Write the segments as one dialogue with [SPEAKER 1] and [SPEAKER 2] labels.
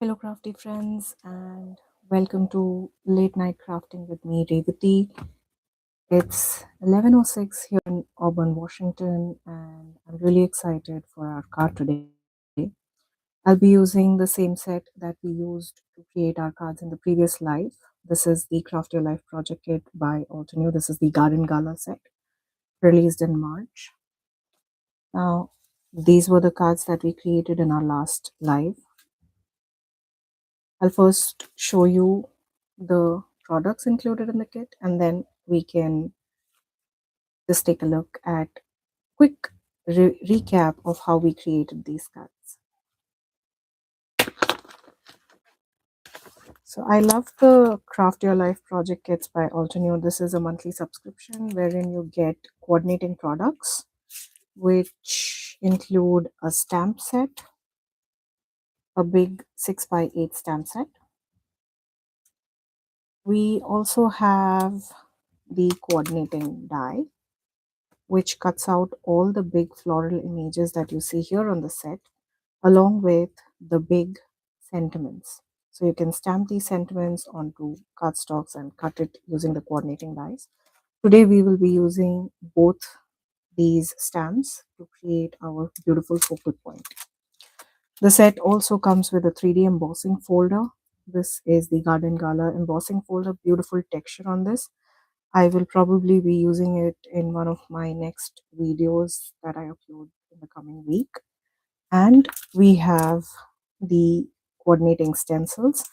[SPEAKER 1] Hello crafty friends and welcome to Late Night Crafting with me, Revati. It's 11:06 here in Auburn, Washington, and I'm really excited for our card today. I'll be using the same set that we used to create our cards in the previous live. This is the Craft Your Life project kit by Altenew. This is the Garden Gala set released in March. Now, these were the cards that we created in our last live. I'll first show you the products included in the kit, and then we can just take a look at quick recap of how we created these cards. So I love the Craft Your Life project kits by Altenew. This is a monthly subscription wherein you get coordinating products, which include a stamp set, a big 6x8 stamp set. We also have the coordinating die, which cuts out all the big floral images that you see here on the set, along with the big sentiments. So you can stamp these sentiments onto cardstocks and cut it using the coordinating dies. Today we will be using both these stamps to create our beautiful focal point. The set also comes with a 3D embossing folder. This is the Garden Gala embossing folder. Beautiful texture on this. I will probably be using it in one of my next videos that I upload in the coming week. And we have the coordinating stencils,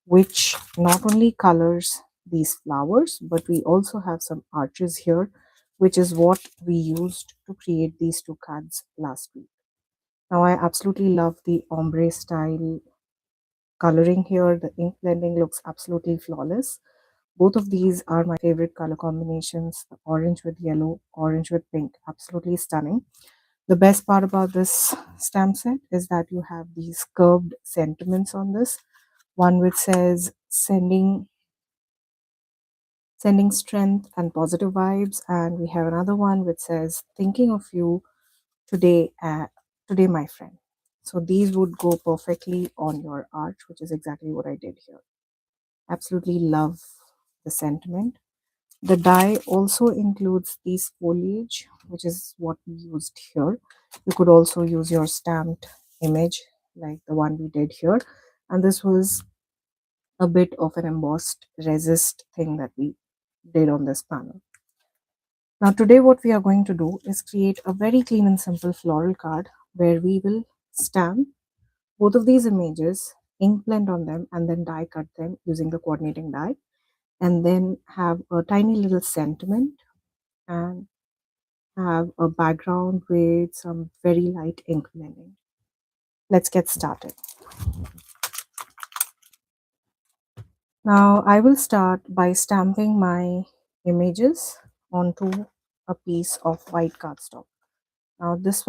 [SPEAKER 1] which not only colors these flowers, but we also have some arches here, which is what we used to create these two cards last week. Now, I absolutely love the ombre style coloring here. The ink blending looks absolutely flawless. Both of these are my favorite color combinations, the orange with yellow, orange with pink, absolutely stunning. The best part about this stamp set is that you have these curved sentiments on this. One which says sending strength and positive vibes, and we have another one which says thinking of you today, today my friend. So these would go perfectly on your arch, which is exactly what I did here. Absolutely love the sentiment. The die also includes these foliage, which is what we used here. You could also use your stamped image like the one we did here. And this was a bit of an embossed resist thing that we did on this panel. Now today what we are going to do is create a very clean and simple floral card where we will stamp both of these images, ink blend on them, and then die cut them using the coordinating die, and then have a tiny little sentiment and have a background with some very light ink blending. Let's get started. Now I will start by stamping my images onto a piece of white cardstock. Now this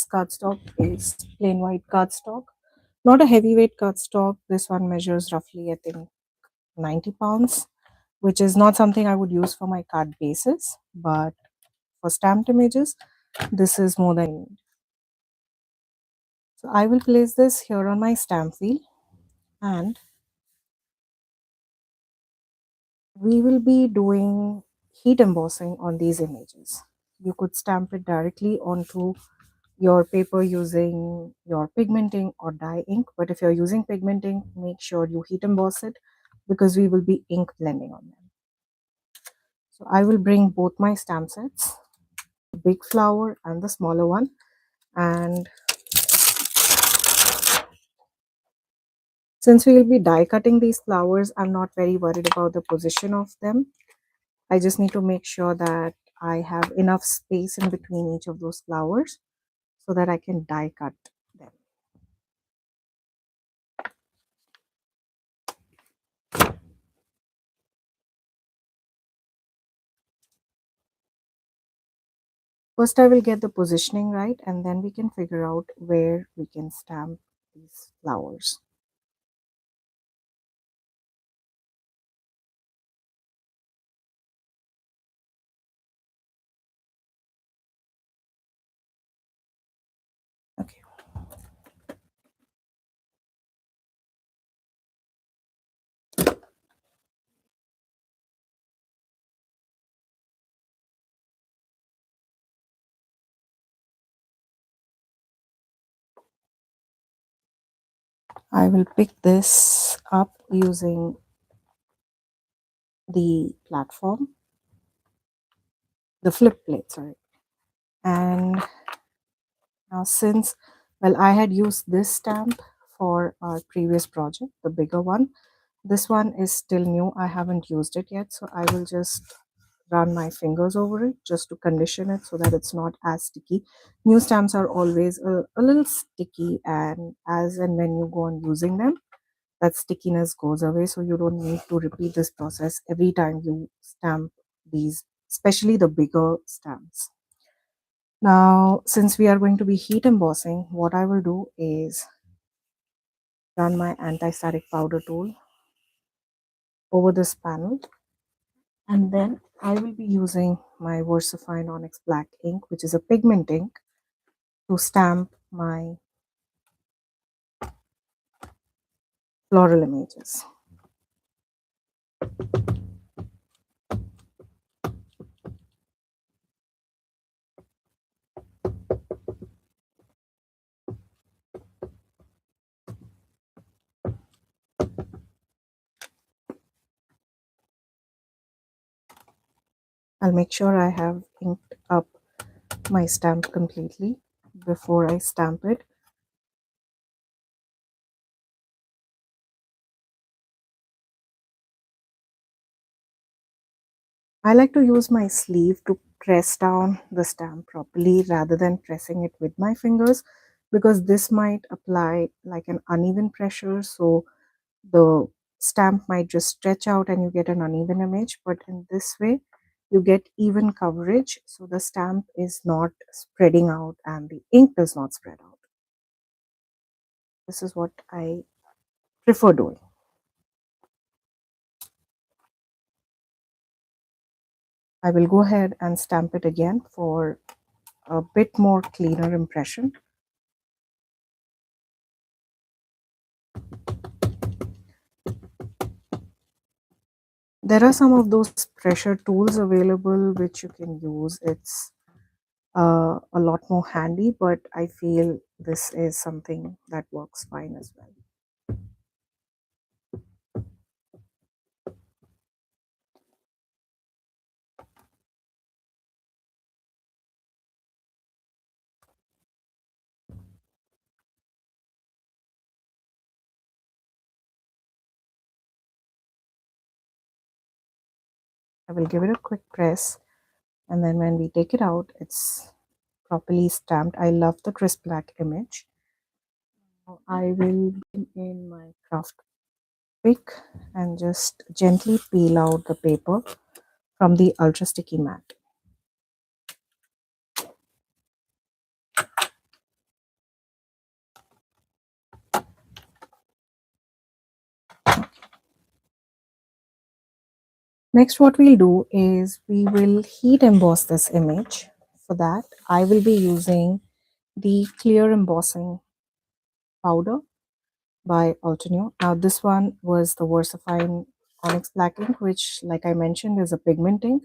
[SPEAKER 1] cardstock is plain white cardstock, not a heavyweight cardstock. This one measures roughly, I think, 90 pounds, which is not something I would use for my card bases, but for stamped images, this is more than need. So I will place this here on my stamp wheel, and we will be doing heat embossing on these images. You could stamp it directly onto your paper using your pigment ink or dye ink, but if you're using pigment ink, make sure you heat emboss it because we will be ink blending on them. So I will bring both my stamp sets, the big flower and the smaller one, and since we will be die cutting these flowers, I'm not very worried about the position of them. I just need to make sure that I have enough space in between each of those flowers so that I can die cut them. First, I will get the positioning right, and then we can figure out where we can stamp these flowers. Okay. I will pick this up using the platform, the flip plate, sorry. And now since, well, I had used this stamp for our previous project, the bigger one. This one is still new. I haven't used it yet, so I will just run my fingers over it just to condition it so that it's not as sticky. New stamps are always a little sticky, and as and when you go on using them, that stickiness goes away, so you don't need to repeat this process every time you stamp these, especially the bigger stamps. Now, since we are going to be heat embossing, what I will do is run my anti-static powder tool over this panel, and then I will be using my Versafine Onyx Black ink, which is a pigment ink, to stamp my floral images. I'll make sure I have inked up my stamp completely before I stamp it. I like to use my sleeve to press down the stamp properly rather than pressing it with my fingers, because this might apply like an uneven pressure, so the stamp might just stretch out and you get an uneven image. But in this way you get even coverage, so the stamp is not spreading out and the ink does not spread out. This is what I prefer doing. I will go ahead and stamp it again for a bit more cleaner impression. There are some of those pressure tools available which you can use. It's a lot more handy, but I feel this is something that works fine as well. I will give it a quick press, and then when we take it out, it's properly stamped. I love the crisp black image. Now I will bring in my craft pick and just gently peel out the paper from the ultra sticky mat. Next, what we'll do is we will heat emboss this image. For that, I will be using the clear embossing powder by Altenew. Now, this one was the Versafine Onyx Black ink, which, like I mentioned, is a pigment ink.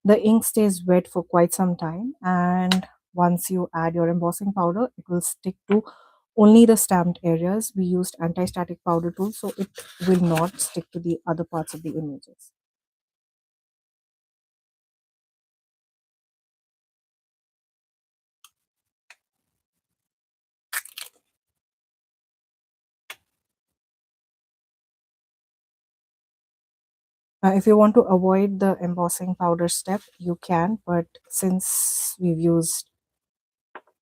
[SPEAKER 1] The ink stays wet for quite some time, and once you add your embossing powder, it will stick to only the stamped areas. We used anti-static powder tool, so it will not stick to the other parts of the images. If you want to avoid the embossing powder step, you can, but since we've used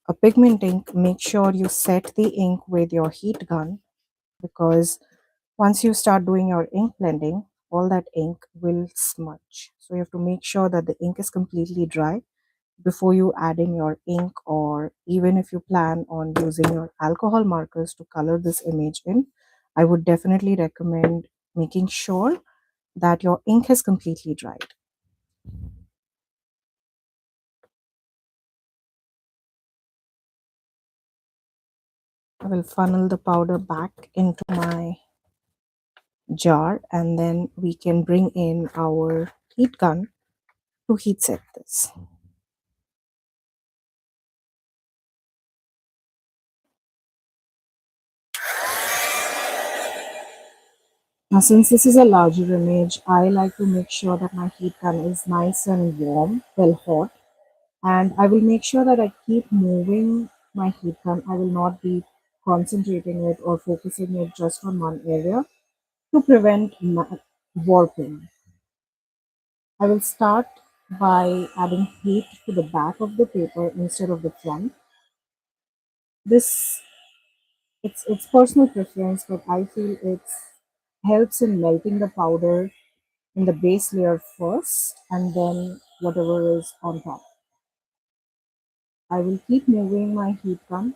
[SPEAKER 1] a pigment ink, make sure you set the ink with your heat gun, because once you start doing your ink blending, all that ink will smudge. So you have to make sure that the ink is completely dry before you add in your ink, or even if you plan on using your alcohol markers to color this image in, I would definitely recommend making sure that your ink has completely dried. I will funnel the powder back into my jar, and then we can bring in our heat gun to heat set this. Now, since this is a larger image, I like to make sure that my heat gun is nice and warm, well hot, and I will make sure that I keep moving my heat gun. I will not be concentrating it or focusing it just on one area to prevent warping. I will start by adding heat to the back of the paper instead of the front. This it's personal preference, but I feel it helps in melting the powder in the base layer first and then whatever is on top. I will keep moving my heat gun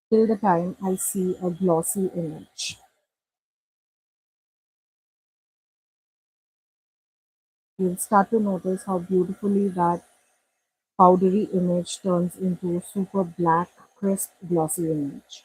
[SPEAKER 1] till the time I see a glossy image. You'll start to notice how beautifully that powdery image turns into a super black, crisp, glossy image.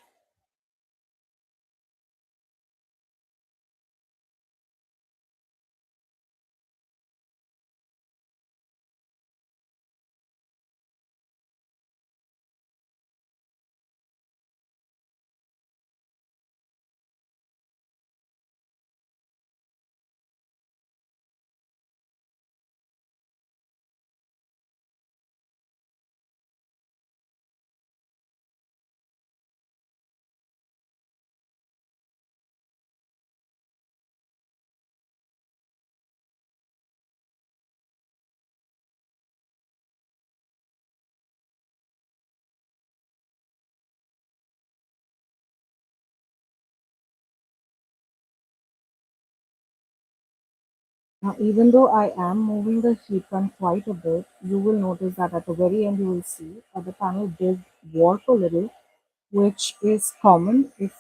[SPEAKER 1] Now, even though I am moving the heat gun quite a bit, you will notice that at the very end you will see that the panel did warp a little, which is common. If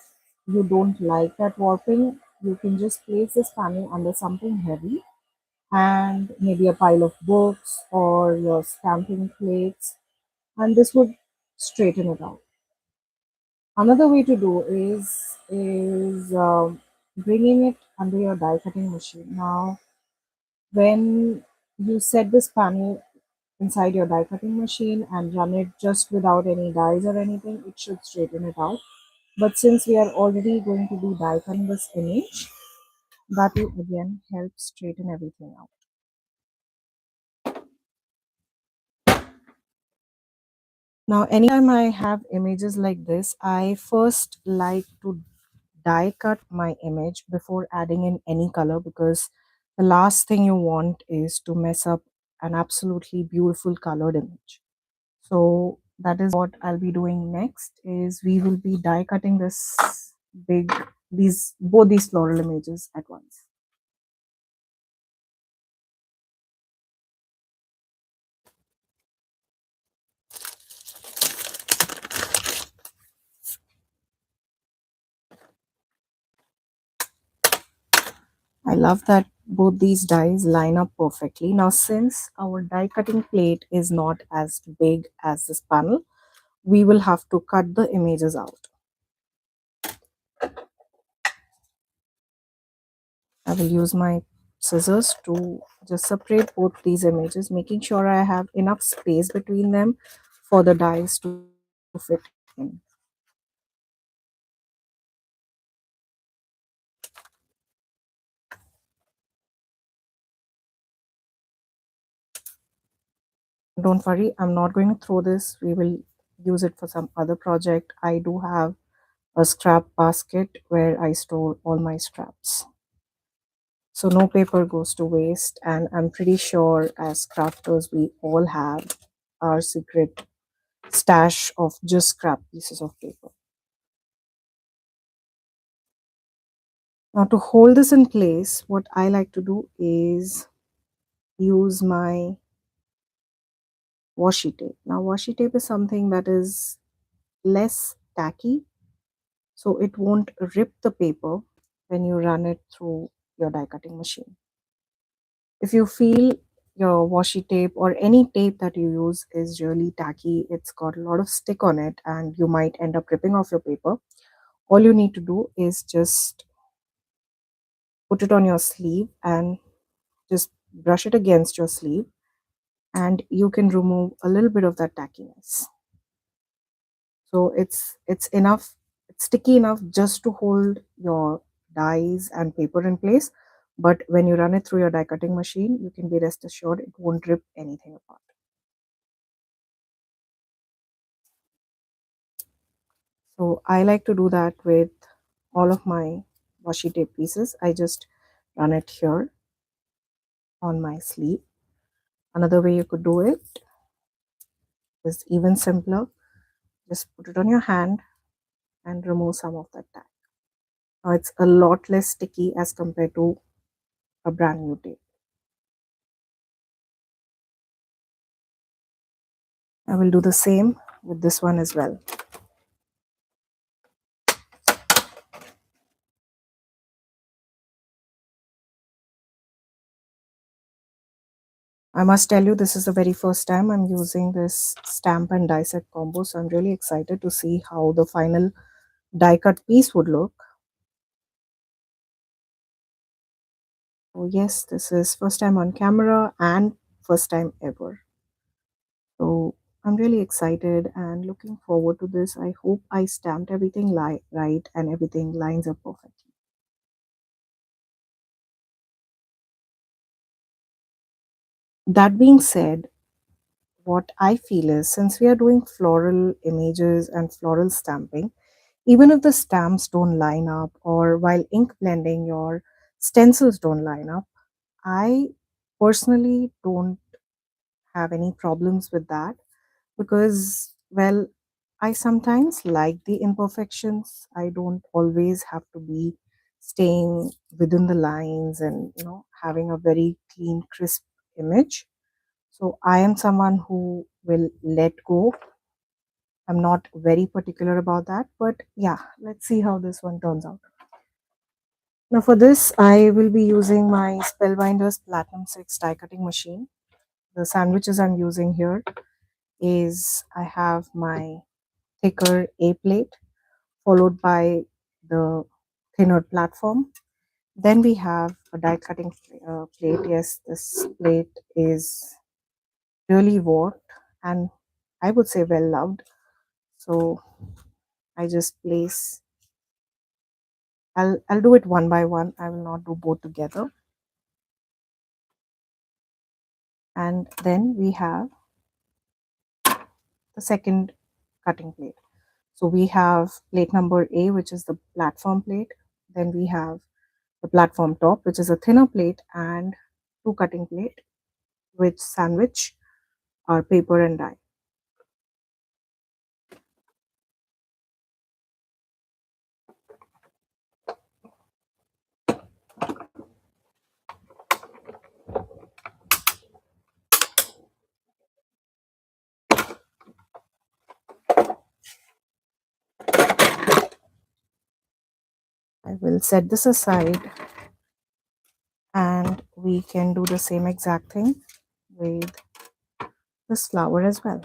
[SPEAKER 1] you don't like that warping, you can just place this panel under something heavy and maybe a pile of books or your stamping plates, and this would straighten it out. Another way to do is bringing it under your die cutting machine. Now, when you set this panel inside your die cutting machine and run it just without any dies or anything, it should straighten it out. But since we are already going to be die cutting this image, that will again help straighten everything out. Now, anytime I have images like this, I first like to die cut my image before adding in any color, because the last thing you want is to mess up an absolutely beautiful colored image. So that is what I'll be doing next, is we will be die cutting big these both these floral images at once. I love that both these dies line up perfectly. Now, since our die cutting plate is not as big as this panel, we will have to cut the images out. I will use my scissors to just separate both these images, making sure I have enough space between them for the dies to fit in. Don't worry, I'm not going to throw this. We will use it for some other project. I do have a scrap basket where I store all my scraps. So no paper goes to waste, and I'm pretty sure as crafters we all have our secret stash of just scrap pieces of paper. Now, to hold this in place, what I like to do is use my washi tape. Now, washi tape is something that is less tacky, so it won't rip the paper when you run it through your die cutting machine. If you feel your washi tape or any tape that you use is really tacky, it's got a lot of stick on it, and you might end up ripping off your paper, all you need to do is just put it on your sleeve and just brush it against your sleeve, and you can remove a little bit of that tackiness. So it's enough, it's sticky enough just to hold your dies and paper in place. But when you run it through your die cutting machine, you can be rest assured it won't rip anything apart. So I like to do that with all of my washi tape pieces. I just run it here on my sleeve. Another way you could do it is even simpler. Just put it on your hand and remove some of that tag. Now it's a lot less sticky as compared to a brand new tape. I will do the same with this one as well. I must tell you, this is the very first time I'm using this stamp and die set combo, so I'm really excited to see how the final die cut piece would look. So yes, this is first time on camera and first time ever. So I'm really excited and looking forward to this. I hope I stamped everything right and everything lines up perfectly. That being said, what I feel is, since we are doing floral images and floral stamping, even if the stamps don't line up or while ink blending your stencils don't line up, I personally don't have any problems with that because, well, I sometimes like the imperfections. I don't always have to be staying within the lines and, having a very clean, crisp image. So I am someone who will let go. I'm not very particular about that, but yeah, let's see how this one turns out. Now for this, I will be using my Spellbinders Platinum 6 die cutting machine. The sandwiches I'm using here is I have my thicker A plate followed by the thinner platform. Then we have a die cutting plate. Yes, this plate is really worked and I would say well loved. So I just place, I'll do it one by one. I will not do both together. And then we have the second cutting plate. So we have plate number A, which is the platform plate. Then we have the platform top, which is a thinner plate, and two cutting plate, which sandwich our paper and die. I will set this aside and we can do the same exact thing with this flower as well.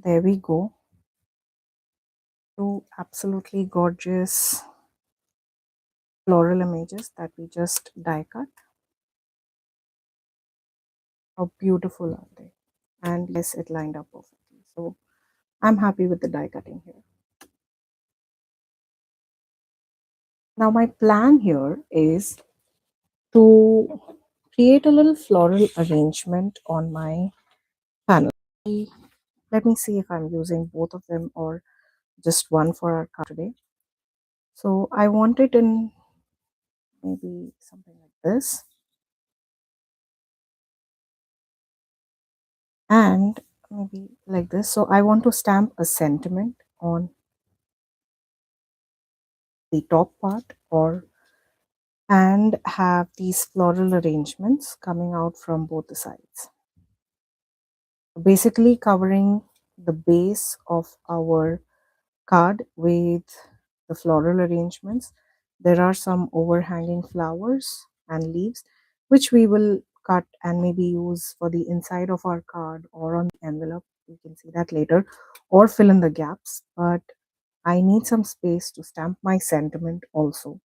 [SPEAKER 1] There we go. Two absolutely gorgeous floral images that we just die cut. How beautiful are they? And yes, it lined up perfectly. So I'm happy with the die cutting here. Now my plan here is to create a little floral arrangement on my panel. Let me see if I'm using both of them or just one for our card today. So I want it in maybe something like this. And maybe like this. So I want to stamp a sentiment on the top part and have these floral arrangements coming out from both the sides. Basically covering the base of our card with the floral arrangements. There are some overhanging flowers and leaves which we will cut and maybe use for the inside of our card or on the envelope. You can see that later, or fill in the gaps. But I need some space to stamp my sentiment also.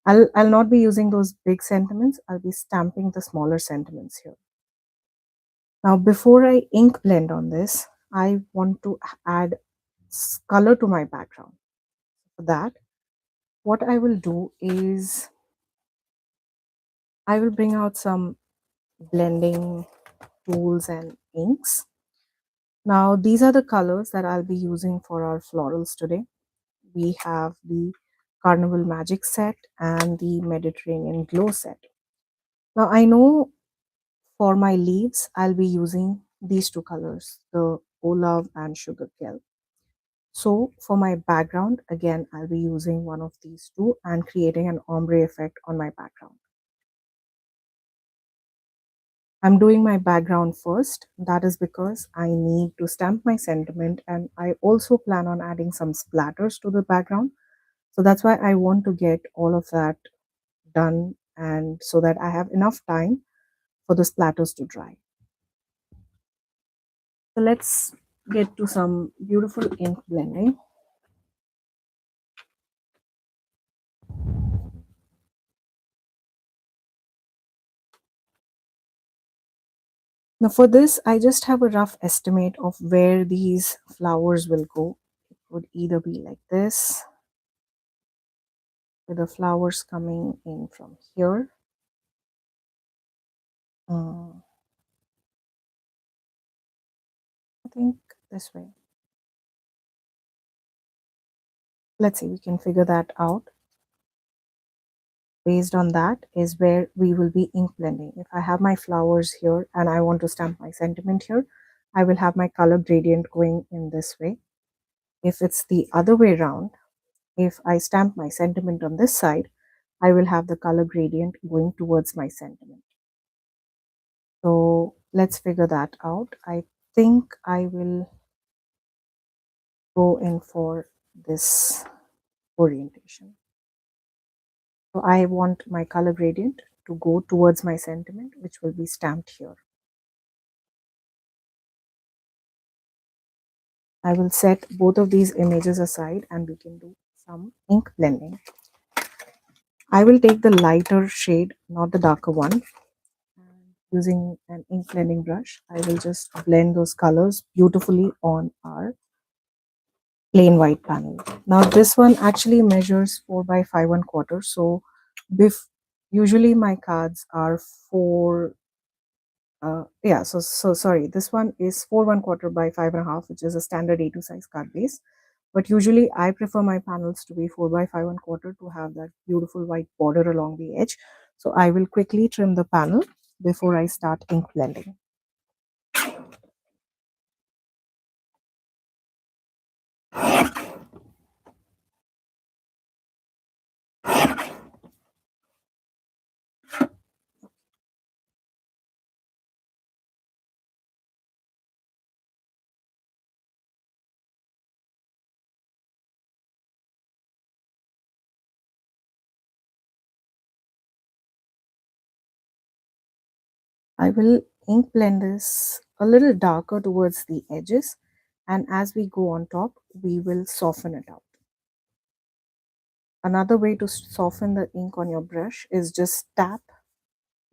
[SPEAKER 1] I'll not be using those big sentiments. I'll be stamping the smaller sentiments here. Now, before I ink blend on this, I want to add color to my background. For that, what I will do is I will bring out some blending tools and inks. Now, these are the colors that I'll be using for our florals today. We have the Carnival Magic set and the Mediterranean Glow set. Now, I know for my leaves, I'll be using these two colors, the Olive and Sugar Kelp. So for my background, again, I'll be using one of these two and creating an ombre effect on my background. I'm doing my background first. That is because I need to stamp my sentiment, and I also plan on adding some splatters to the background. So that's why I want to get all of that done, and so that I have enough time for the splatters to dry. So let's get to some beautiful ink blending. Now for this, I just have a rough estimate of where these flowers will go. It would either be like this, with the flowers coming in from here. I think this way. Let's see, we can figure that out. Based on that is where we will be ink blending. If I have my flowers here and I want to stamp my sentiment here, I will have my color gradient going in this way. If it's the other way around, if I stamp my sentiment on this side, I will have the color gradient going towards my sentiment. So let's figure that out. I think I will go in for this orientation. So I want my color gradient to go towards my sentiment, which will be stamped here. I will set both of these images aside and we can do some ink blending. I will take the lighter shade, not the darker one. Using an ink blending brush, I will just blend those colors beautifully on our plain white panel. Now this one actually measures 4 by 5 1/4. So usually my cards are 4 yeah, so sorry, this one is 4 1/4 by 5.5, which is a standard A2 size card base. But usually I prefer my panels to be 4 by 5 1/4 to have that beautiful white border along the edge. So I will quickly trim the panel before I start ink blending. I will ink blend this a little darker towards the edges, and as we go on top, we will soften it out. Another way to soften the ink on your brush is just tap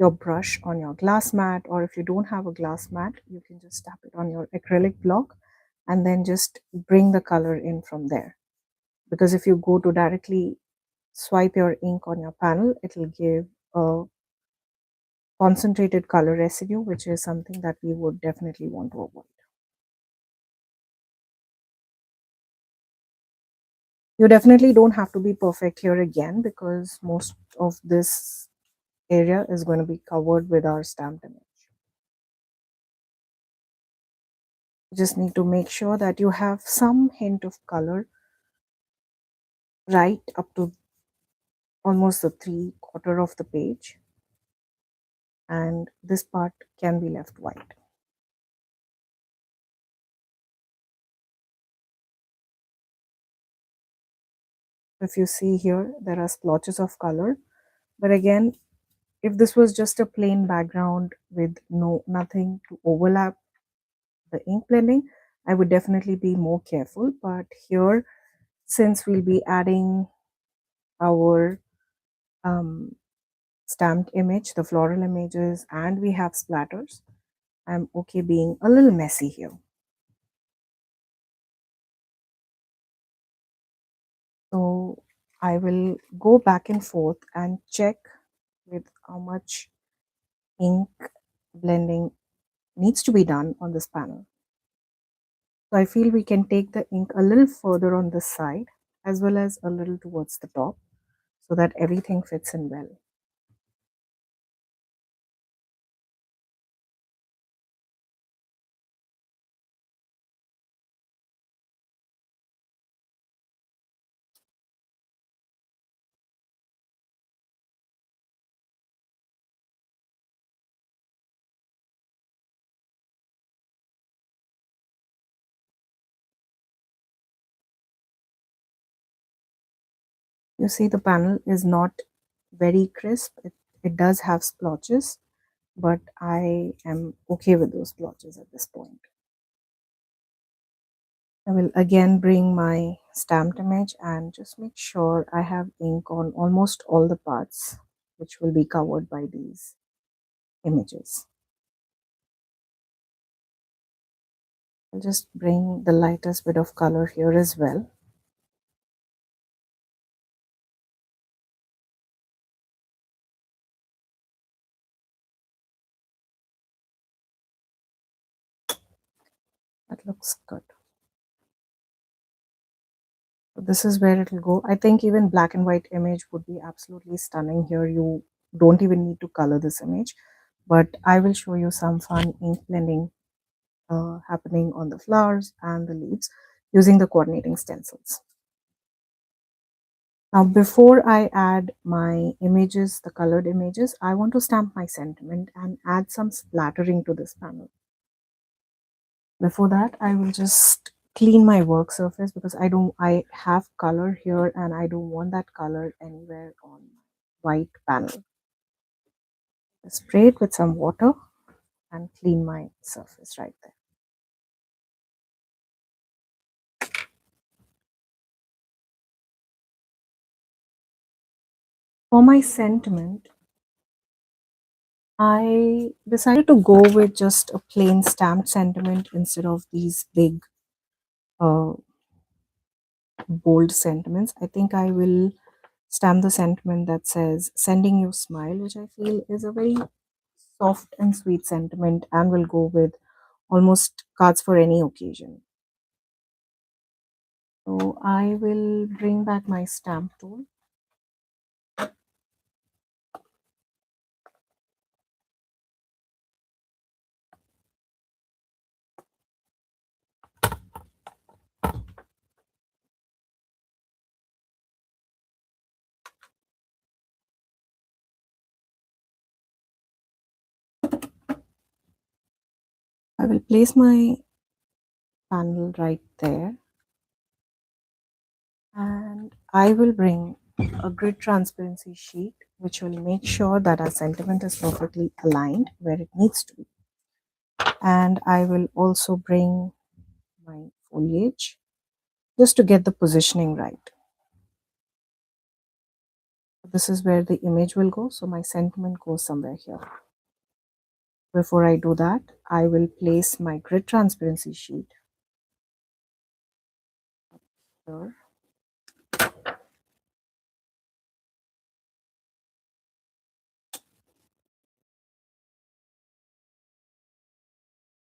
[SPEAKER 1] your brush on your glass mat, or if you don't have a glass mat, you can just tap it on your acrylic block and then just bring the color in from there. Because if you go to directly swipe your ink on your panel, it will give a concentrated color residue, which is something that we would definitely want to avoid. You definitely don't have to be perfect here again, because most of this area is going to be covered with our stamped image. You just need to make sure that you have some hint of color right up to almost the 3/4 of the page, and this part can be left white. If you see here, there are splotches of color, but again, if this was just a plain background with nothing to overlap the ink blending, I would definitely be more careful. But here, since we'll be adding our stamped image, the floral images, and we have splatters, I'm okay being a little messy here. So I will go back and forth and check with how much ink blending needs to be done on this panel. So I feel we can take the ink a little further on this side as well as a little towards the top so that everything fits in well. You see the panel is not very crisp. It does have splotches, but I am okay with those splotches at this point. I will again bring my stamped image and just make sure I have ink on almost all the parts which will be covered by these images. I'll just bring the lightest bit of color here as well. That looks good. So this is where it'll go. I think even black and white image would be absolutely stunning here. You don't even need to color this image, but I will show you some fun ink blending happening on the flowers and the leaves using the coordinating stencils. Now, before I add my images, the colored images, I want to stamp my sentiment and add some splattering to this panel. Before that, I will just clean my work surface because I have color here and I don't want that color anywhere on my white panel. Spray it with some water and clean my surface right there. For my sentiment, I decided to go with just a plain stamped sentiment instead of these big uh, bold sentiments. I think I will stamp the sentiment that says sending you smile, which I feel is a very soft and sweet sentiment and will go with almost cards for any occasion. So I will bring back my stamp tool. I will place my panel right there and I will bring a grid transparency sheet which will make sure that our sentiment is perfectly aligned where it needs to be. And I will also bring my foliage just to get the positioning right. This is where the image will go, so my sentiment goes somewhere here. Before I do that, I will place my grid transparency sheet here.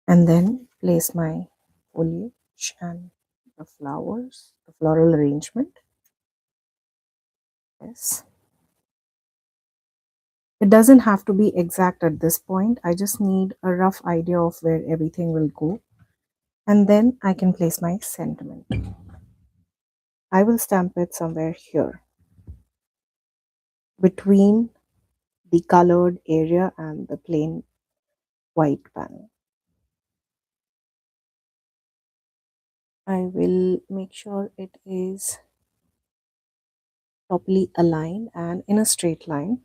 [SPEAKER 1] And then place my foliage and the flowers, the floral arrangement. Yes. It doesn't have to be exact at this point. I just need a rough idea of where everything will go. And then I can place my sentiment. I will stamp it somewhere here between the colored area and the plain white panel. I will make sure it is properly aligned and in a straight line.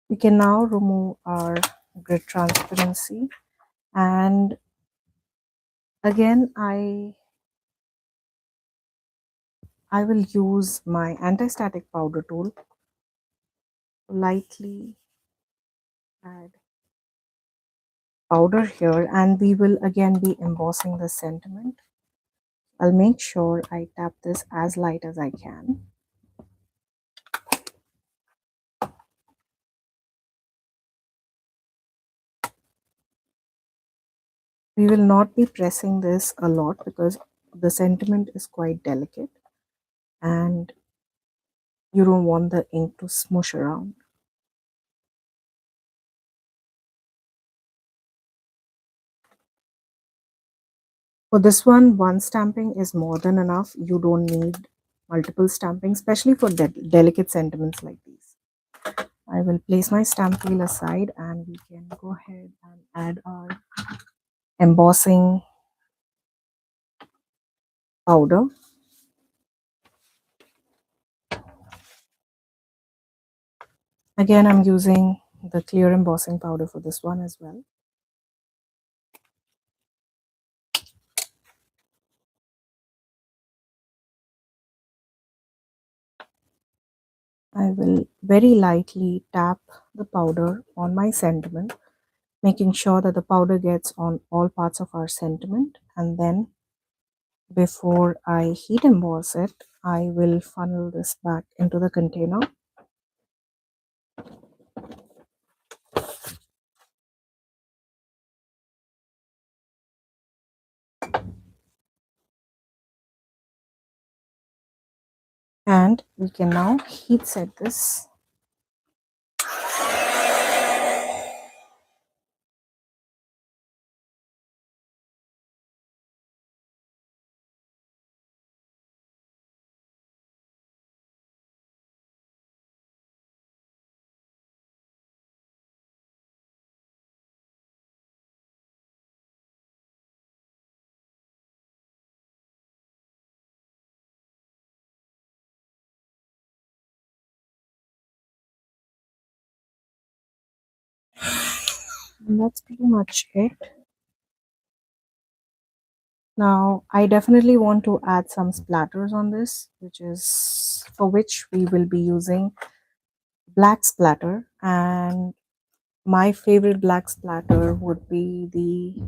[SPEAKER 1] We can now remove our grid transparency, and again I will use my anti-static powder tool to lightly add powder here, and we will again be embossing the sentiment. I'll make sure I tap this as light as I can. We will not be pressing this a lot because the sentiment is quite delicate and you don't want the ink to smush around. For this one stamping is more than enough. You don't need multiple stamping, especially for delicate sentiments like these. I will place my stamp wheel aside and we can go ahead and add our embossing powder. Again, I'm using the clear embossing powder for this one as well. I will very lightly tap the powder on my sentiment, making sure that the powder gets on all parts of our sentiment, and then before I heat emboss it, I will funnel this back into the container. And we can now heat set this. And that's pretty much it. Now, I definitely want to add some splatters on this, for which we will be using black splatter, and my favorite black splatter would be the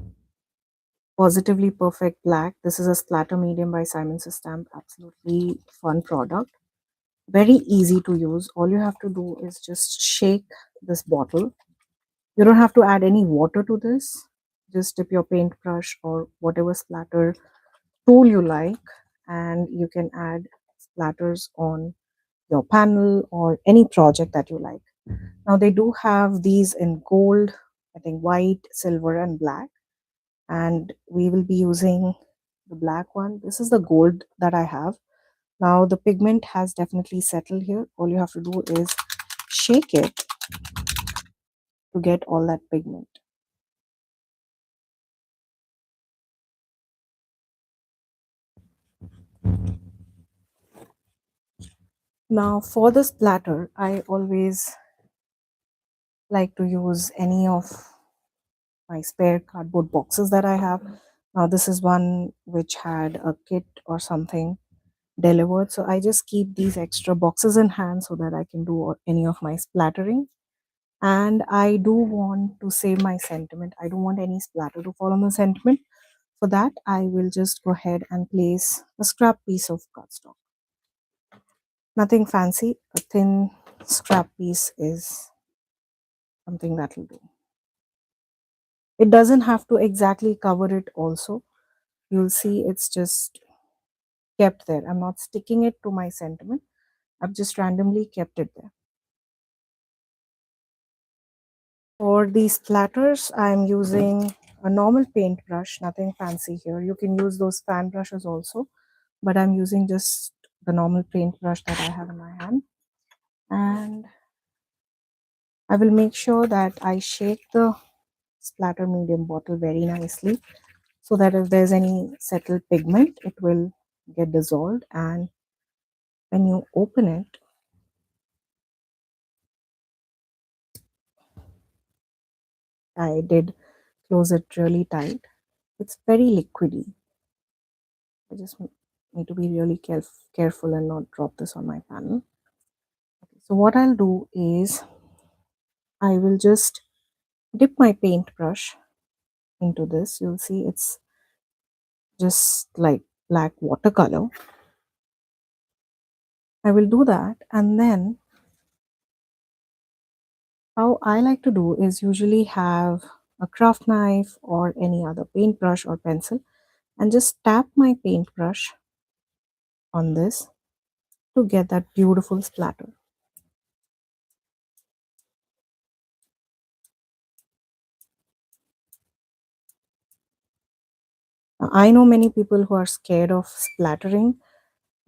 [SPEAKER 1] Positively Perfect Black. This is a splatter medium by Says Stamp. Absolutely fun product. Very easy to use. All you have to do is just shake this bottle. You don't have to add any water to this. Just dip your paintbrush or whatever splatter tool you like, and you can add splatters on your panel or any project that you like. Now they do have these in gold, I think white, silver, and black, and we will be using the black one. This is the gold that I have. Now the pigment has definitely settled here. All you have to do is shake it to get all that pigment. Now for the splatter, I always like to use any of my spare cardboard boxes that I have. Now this is one which had a kit or something delivered, so I just keep these extra boxes in hand so that I can do any of my splattering. And I do want to save my sentiment. I don't want any splatter to fall on the sentiment. For that, I will just go ahead and place a scrap piece of cardstock. Nothing fancy, a thin scrap piece is something that will do. It doesn't have to exactly cover it also. You'll see it's just kept there. I'm not sticking it to my sentiment. I've just randomly kept it there. For these splatters, I'm using a normal paintbrush, nothing fancy here. You can use those fan brushes also, but I'm using just the normal paintbrush that I have in my hand. And I will make sure that I shake the splatter medium bottle very nicely so that if there's any settled pigment, it will get dissolved. And when you open it, I did close it really tight. It's very liquidy. I just need to be really careful and not drop this on my panel. So what I'll do is I will just dip my paintbrush into this. You'll see it's just like black watercolor. I will do that, and then how I like to do is usually have a craft knife or any other paintbrush or pencil and just tap my paintbrush on this to get that beautiful splatter. Now, I know many people who are scared of splattering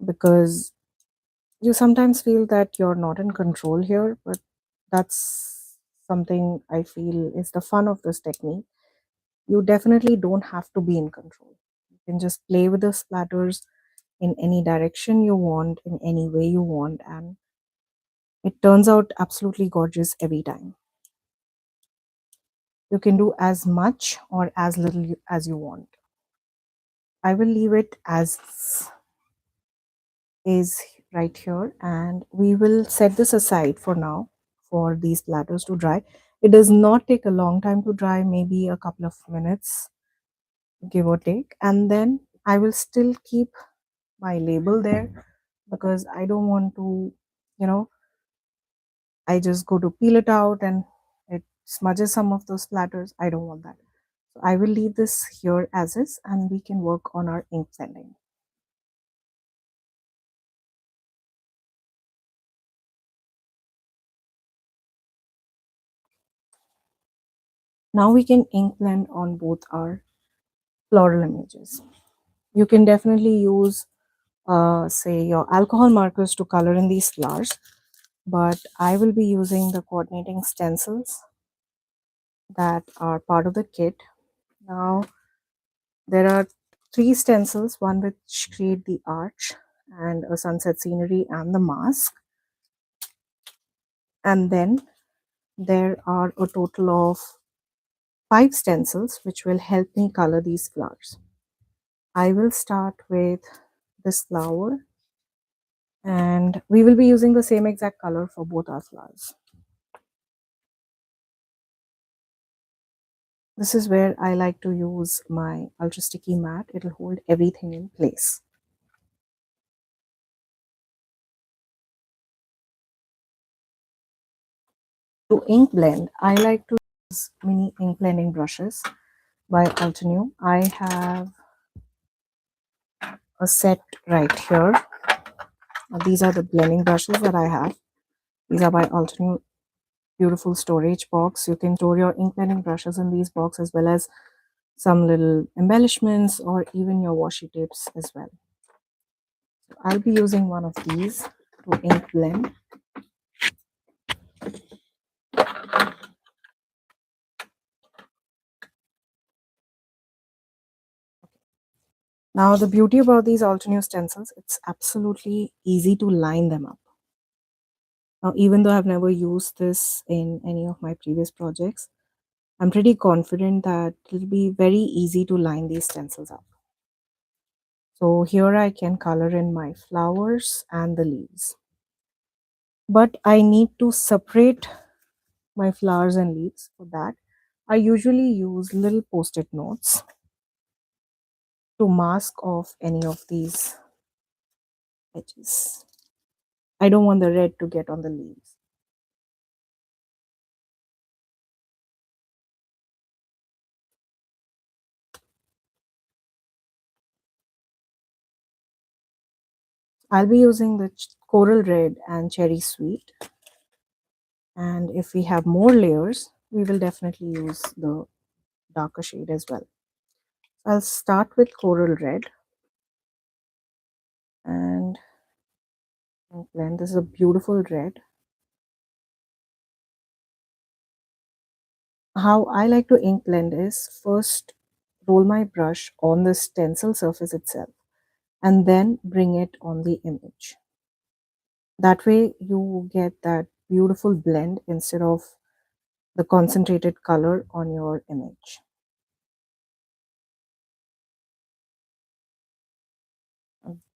[SPEAKER 1] because you sometimes feel that you're not in control here, but that's something I feel is the fun of this technique. You definitely don't have to be in control. You can just play with the splatters in any direction you want, in any way you want, and it turns out absolutely gorgeous every time. You can do as much or as little as you want. I will leave it as is right here, and we will set this aside for now for these splatters to dry. It does not take a long time to dry, maybe a couple of minutes, give or take, and then I will still keep my label there because I don't want to, you know, I just go to peel it out and it smudges some of those splatters. I don't want that. So I will leave this here as is, and we can work on our ink blending. Now we can ink blend on both our floral images. You can definitely use, say, your alcohol markers to color in these flowers, but I will be using the coordinating stencils that are part of the kit. Now, there are 3 stencils, one which create the arch and a sunset scenery and the mask. And then there are a total of 5 stencils which will help me color these flowers. I will start with this flower, and we will be using the same exact color for both our flowers. This is where I like to use my ultra sticky mat. It'll hold everything in place. To ink blend, I like to use mini ink blending brushes by Altenew. I have a set right here. These are the blending brushes that I have. These are by Altenew. Beautiful storage box. You can store your ink blending brushes in these boxes as well as some little embellishments or even your washi tapes as well. So I'll be using one of these to ink blend. Now the beauty about these Altenew stencils, it's absolutely easy to line them up. Now even though I've never used this in any of my previous projects, I'm pretty confident that it'll be very easy to line these stencils up. So here I can color in my flowers and the leaves. But I need to separate my flowers and leaves. For that, I usually use little post-it notes to mask off any of these edges. I don't want the red to get on the leaves. I'll be using the coral red and cherry sweet. And if we have more layers, we will definitely use the darker shade as well. I'll start with coral red and blend. This is a beautiful red. How I like to ink blend is first roll my brush on the stencil surface itself and then bring it on the image. That way you get that beautiful blend instead of the concentrated color on your image.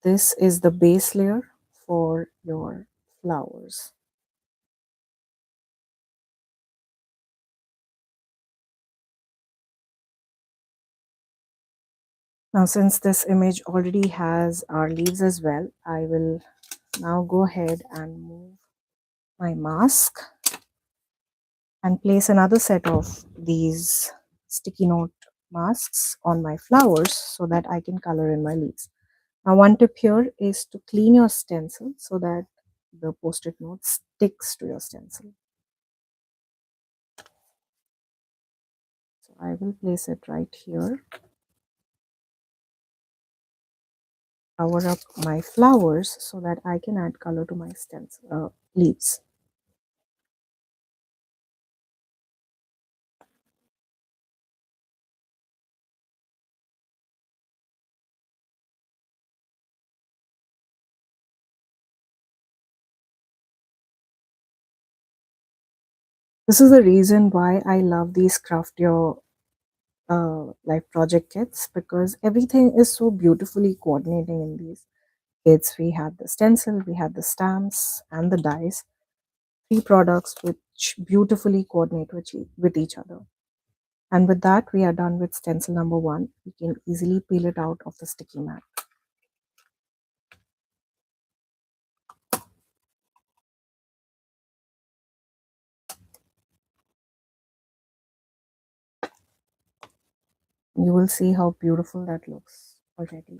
[SPEAKER 1] This is the base layer for your flowers. Now, since this image already has our leaves as well, I will now go ahead and move my mask and place another set of these sticky note masks on my flowers so that I can color in my leaves. Now, one tip here is to clean your stencil so that the post-it note sticks to your stencil. So I will place it right here, cover up my flowers so that I can add color to my stencil leaves. This is the reason why I love these Craft Your Life project kits, because everything is so beautifully coordinating in these kits. We have the stencil, we have the stamps, and the dies. 3 products which beautifully coordinate with each other. And with that, we are done with stencil number 1. We can easily peel it out of the sticky mat. You will see how beautiful that looks already.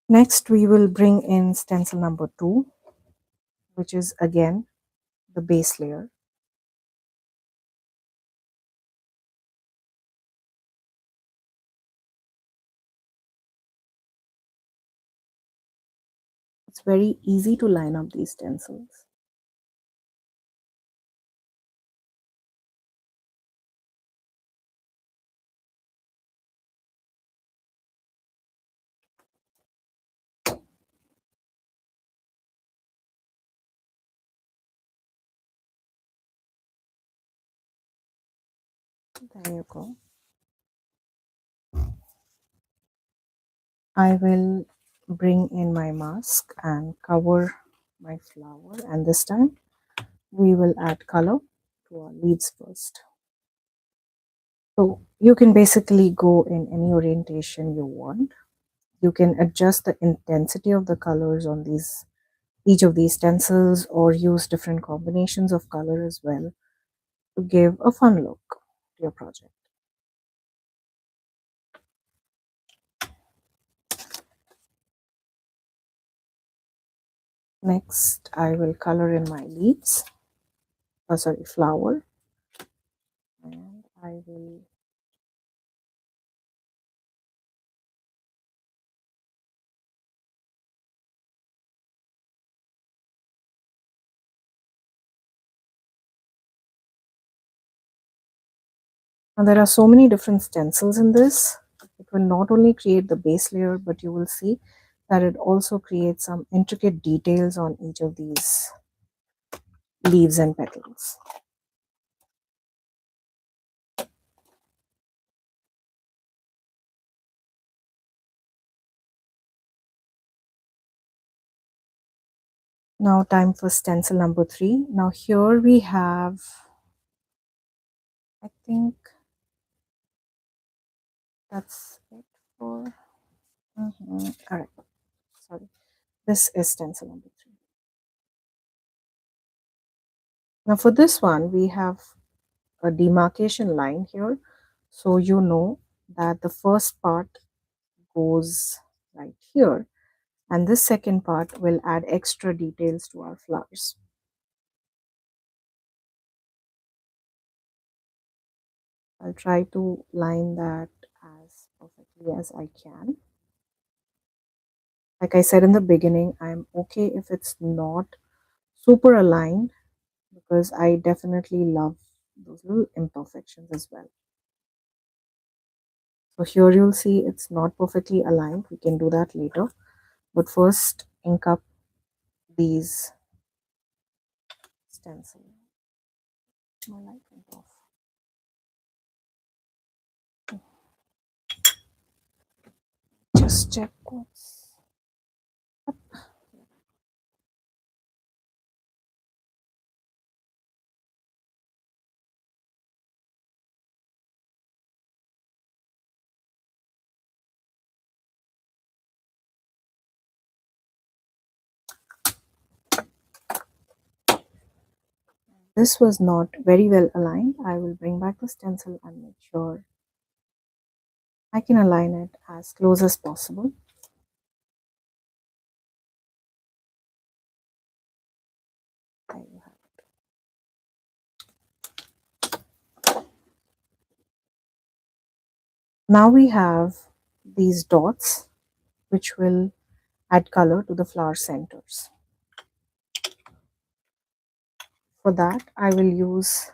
[SPEAKER 1] Next, we will bring in stencil number 2, which is again the base layer. It's very easy to line up these stencils. There you go. I will bring in my mask and cover my flower, and this time we will add color to our leaves first. So you can basically go in any orientation you want. You can adjust the intensity of the colors on each of these stencils, or use different combinations of color as well to give a fun look to your project. Next, I will color in my leaves, flower, and I will now there are so many different stencils in this. It will not only create the base layer, but you will see that it also creates some intricate details on each of these leaves and petals. Now time for stencil number 3. Now here we have, I think that's it for, all right, sorry. This is stencil number 3. Now for this one, we have a demarcation line here. So you know that the first part goes right here, and this second part will add extra details to our flowers. I'll try to line that as perfectly as I can. Like I said in the beginning, I'm okay if it's not super aligned, because I definitely love those little imperfections as well. So here you'll see it's not perfectly aligned. We can do that later. But first, ink up these stencils. My light went off. Just check what's up. This was not very well aligned. I will bring back the stencil and make sure I can align it as close as possible. There you have it. Now we have these dots which will add color to the flower centers. For that, I will use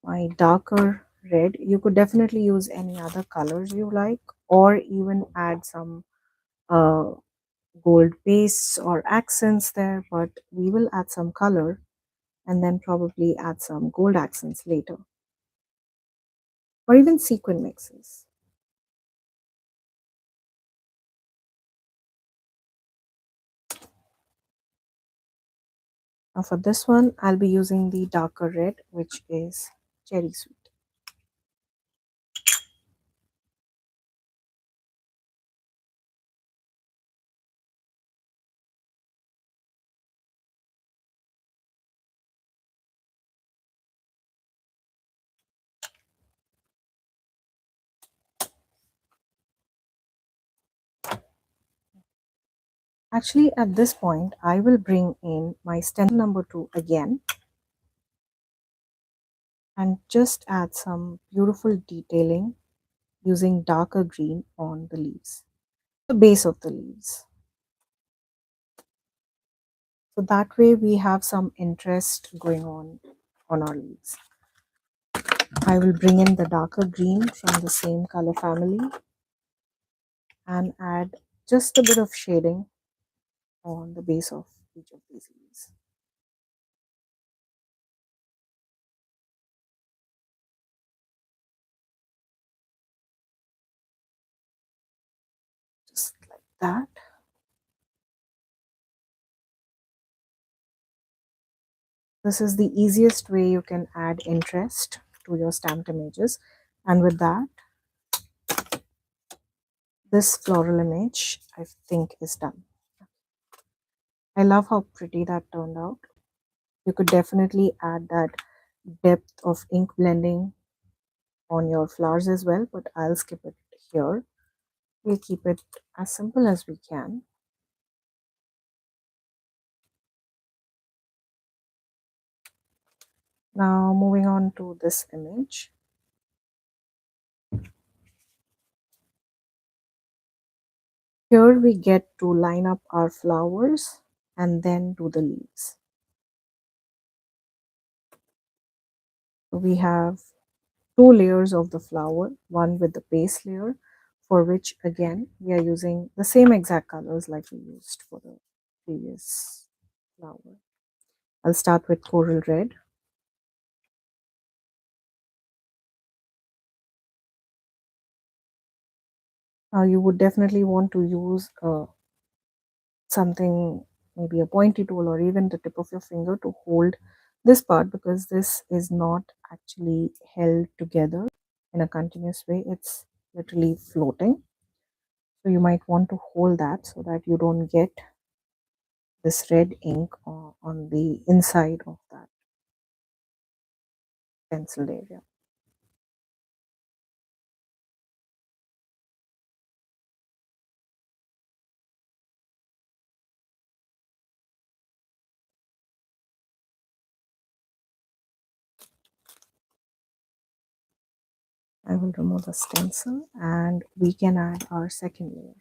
[SPEAKER 1] my darker red. You could definitely use any other colors you like, or even add some uh, gold pastes or accents there, but we will add some color and then probably add some gold accents later, or even sequin mixes. Now for this one, I'll be using the darker red, which is cherry sweet. Actually, at this point, I will bring in my stencil number 2 again and just add some beautiful detailing using darker green on the leaves, the base of the leaves. So that way we have some interest going on our leaves. I will bring in the darker green from the same color family and add just a bit of shading on the base of each of these leaves. Just like that. This is the easiest way you can add interest to your stamped images. And with that, this floral image, I think, is done. I love how pretty that turned out. You could definitely add that depth of ink blending on your flowers as well, but I'll skip it here. We'll keep it as simple as we can. Now moving on to this image. Here we get to line up our flowers and then do the leaves. So we have two layers of the flower, one with the base layer, for which again we are using the same exact colors like we used for the previous flower. I'll start with coral red. You would definitely want to use something, maybe a pointy tool or even the tip of your finger to hold this part, because this is not actually held together in a continuous way. It's literally floating. So you might want to hold that so that you don't get this red ink on the inside of that pencil area. I will remove the stencil and we can add our second layer.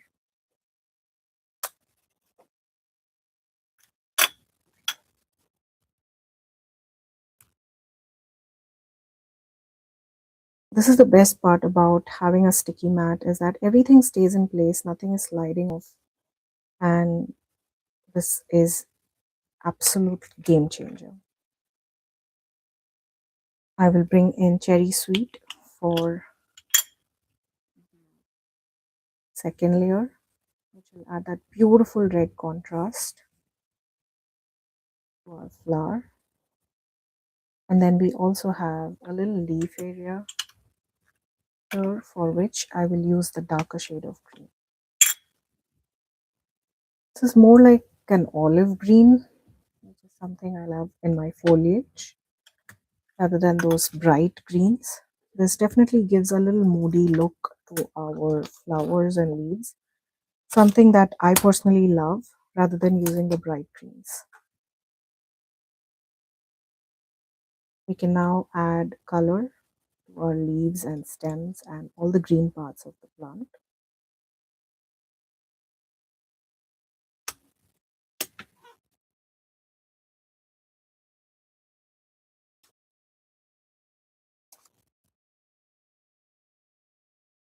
[SPEAKER 1] This is the best part about having a sticky mat, is that everything stays in place, nothing is sliding off, and this is absolute game changer. I will bring in Cherry Sweet for second layer, which will add that beautiful red contrast to our flower. And then we also have a little leaf area here for which I will use the darker shade of green. This is more like an olive green, which is something I love in my foliage, rather than those bright greens. This definitely gives a little moody look to our flowers and leaves, something that I personally love rather than using the bright greens. We can now add color to our leaves and stems and all the green parts of the plant.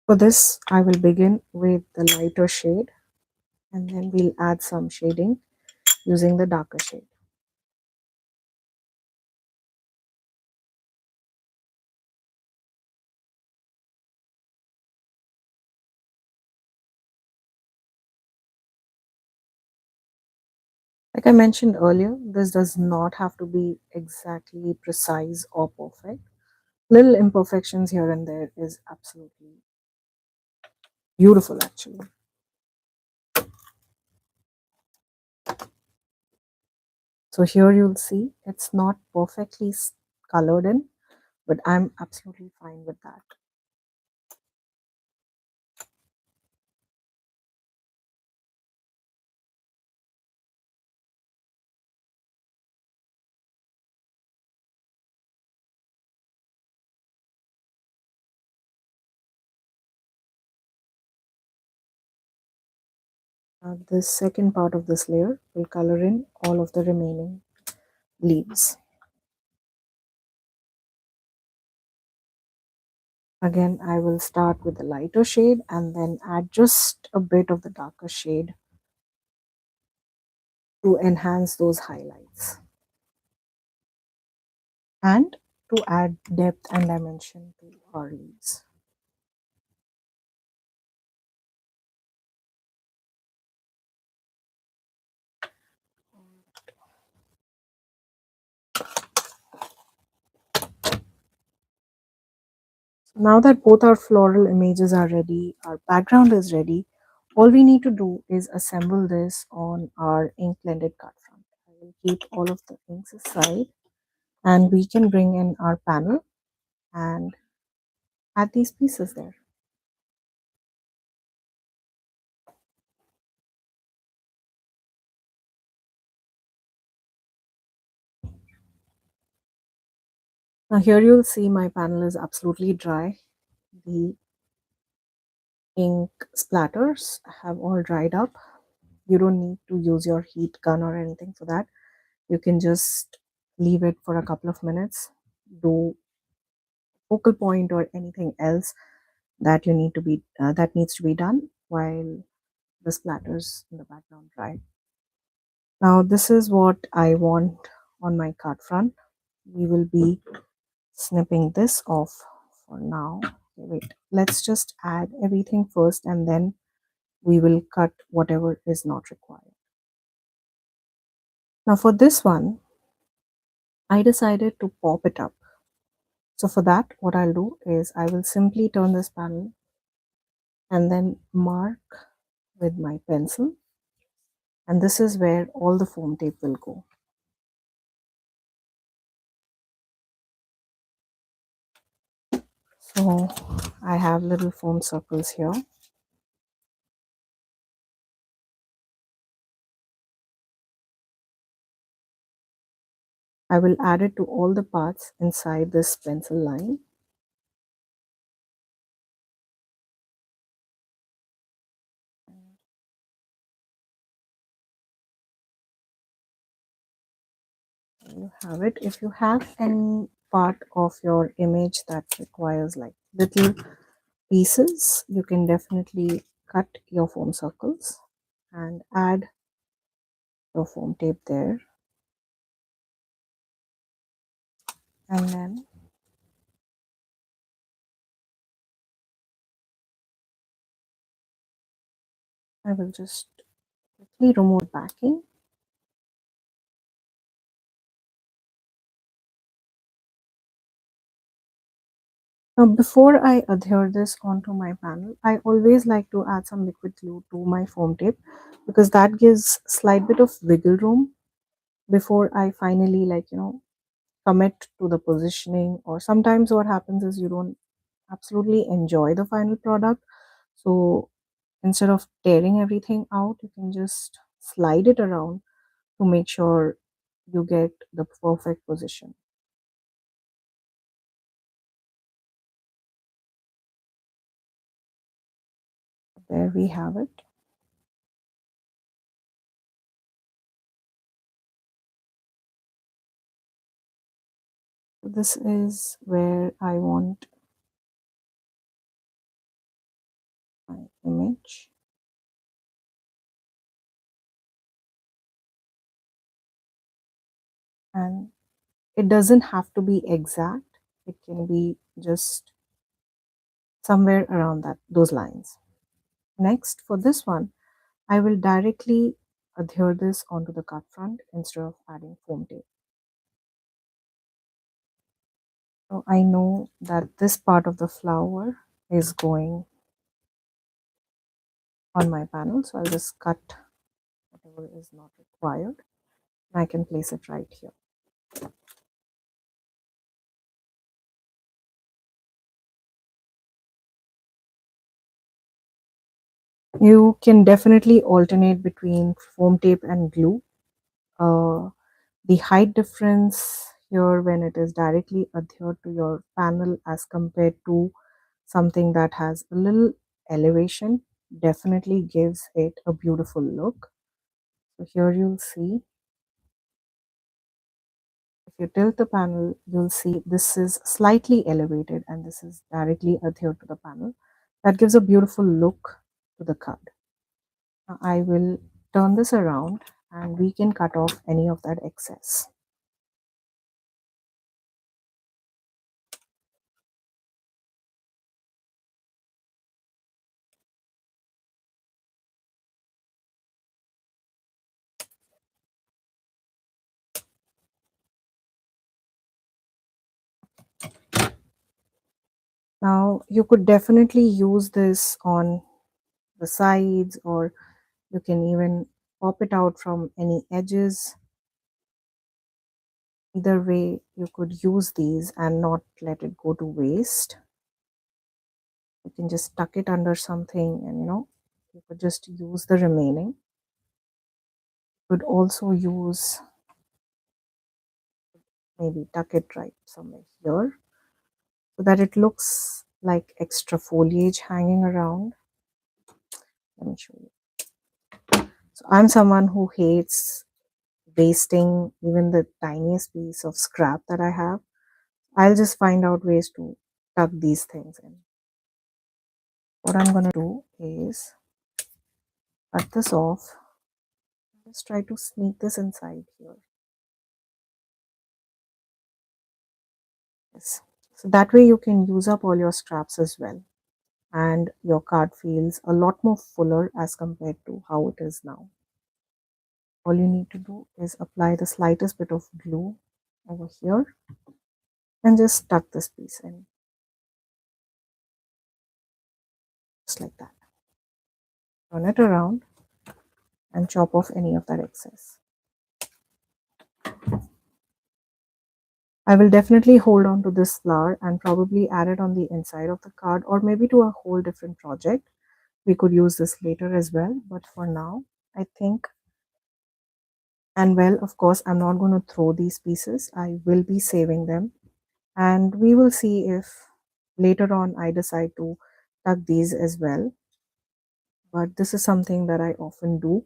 [SPEAKER 1] For this, I will begin with the lighter shade and then we'll add some shading using the darker shade. Like I mentioned earlier, this does not have to be exactly precise or perfect. Little imperfections here and there is absolutely beautiful actually. So here you'll see it's not perfectly colored in, but I'm absolutely fine with that. Now this second part of this layer will color in all of the remaining leaves. Again, I will start with the lighter shade and then add just a bit of the darker shade to enhance those highlights and to add depth and dimension to our leaves. Now that both our floral images are ready, our background is ready, all we need to do is assemble this on our ink blended card front. I will keep all of the inks aside and we can bring in our panel and add these pieces there. Now here you'll see my panel is absolutely dry. The ink splatters have all dried up. You don't need to use your heat gun or anything for that. You can just leave it for a couple of minutes, do focal point or anything else that you need to be that needs to be done while the splatters in the background dry. Now this is what I want on my card front. We will be snipping this off for now. Okay, wait, let's just add everything first and then we will cut whatever is not required. Now for this one, I decided to pop it up. So for that, what I'll do is I will simply turn this panel and then mark with my pencil. And this is where all the foam tape will go. So I have little foam circles here. I will add it to all the parts inside this pencil line. You have it. If you have any part of your image that requires like little pieces, you can definitely cut your foam circles and add your foam tape there. And then I will just quickly remove the backing. Now, before I adhere this onto my panel, I always like to add some liquid glue to my foam tape because that gives slight bit of wiggle room before I finally commit to the positioning. Or sometimes what happens is you don't absolutely enjoy the final product. So instead of tearing everything out, you can just slide it around to make sure you get the perfect position. There we have it. This is where I want my image. And it doesn't have to be exact. It can be just somewhere around those lines. Next, for this one, I will directly adhere this onto the cut front instead of adding foam tape. So I know that this part of the flower is going on my panel, so I'll just cut whatever is not required. I can place it right here. You can definitely alternate between foam tape and glue. The height difference here when it is directly adhered to your panel as compared to something that has a little elevation definitely gives it a beautiful look. So here you'll see, if you tilt the panel, you'll see this is slightly elevated and this is directly adhered to the panel. That gives a beautiful look to the card. Now I will turn this around and we can cut off any of that excess. Now you could definitely use this on the sides, or you can even pop it out from any edges. Either way, you could use these and not let it go to waste. You can just tuck it under something and you could just use the remaining. You could also use, maybe tuck it right somewhere here so that it looks like extra foliage hanging around. Let me show you. So I'm someone who hates wasting even the tiniest piece of scrap that I have. I'll just find out ways to tuck these things in. What I'm going to do is cut this off. Just try to sneak this inside here. Yes. So that way you can use up all your scraps as well. And your card feels a lot more fuller as compared to how it is now. All you need to do is apply the slightest bit of glue over here and just tuck this piece in. Just like that. Turn it around and chop off any of that excess. I will definitely hold on to this flower and probably add it on the inside of the card, or maybe to a whole different project. We could use this later as well, but for now, I think, and well, of course, I'm not going to throw these pieces. I will be saving them, and we will see if later on I decide to tuck these as well. But this is something that I often do,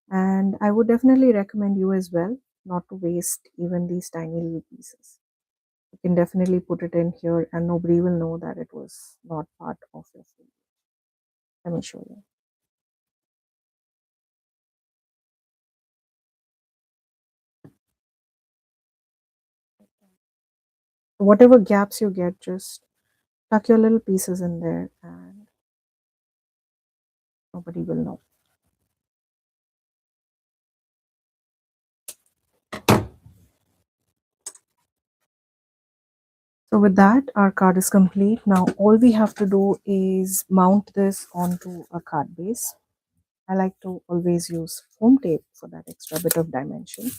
[SPEAKER 1] and I would definitely recommend you as well not to waste even these tiny little pieces. You can definitely put it in here and nobody will know that it was not part of your food. Let me show you. Whatever gaps you get, just tuck your little pieces in there and nobody will know. So with that, our card is complete. Now all we have to do is mount this onto a card base. I like to always use foam tape for that extra bit of dimension,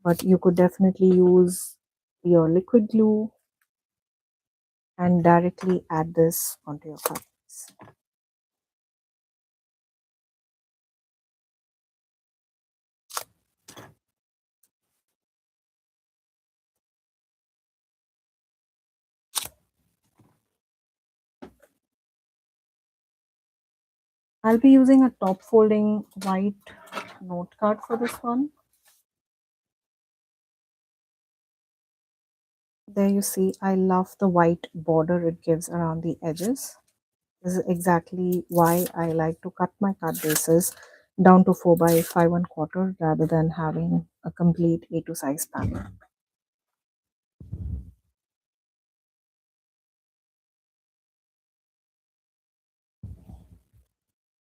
[SPEAKER 1] but you could definitely use your liquid glue and directly add this onto your card base. I'll be using a top folding white note card for this one. There you see, I love the white border it gives around the edges. This is exactly why I like to cut my card bases down to 4 by 5 1/4 rather than having a complete A2 size panel.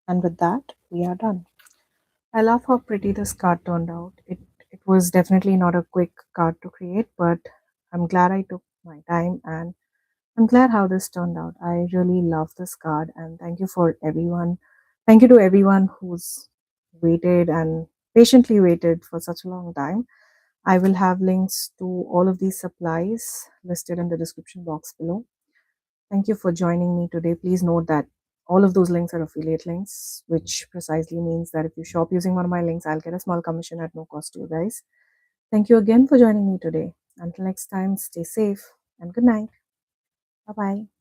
[SPEAKER 1] And with that, we are done. I love how pretty this card turned out. It was definitely not a quick card to create, but I'm glad I took my time and I'm glad how this turned out. I really love this card and thank you for everyone. Thank you to everyone who's waited and patiently waited for such a long time. I will have links to all of these supplies listed in the description box below. Thank you for joining me today. Please note that all of those links are affiliate links, which precisely means that if you shop using one of my links, I'll get a small commission at no cost to you guys. Thank you again for joining me today. Until next time, stay safe and good night. Bye bye.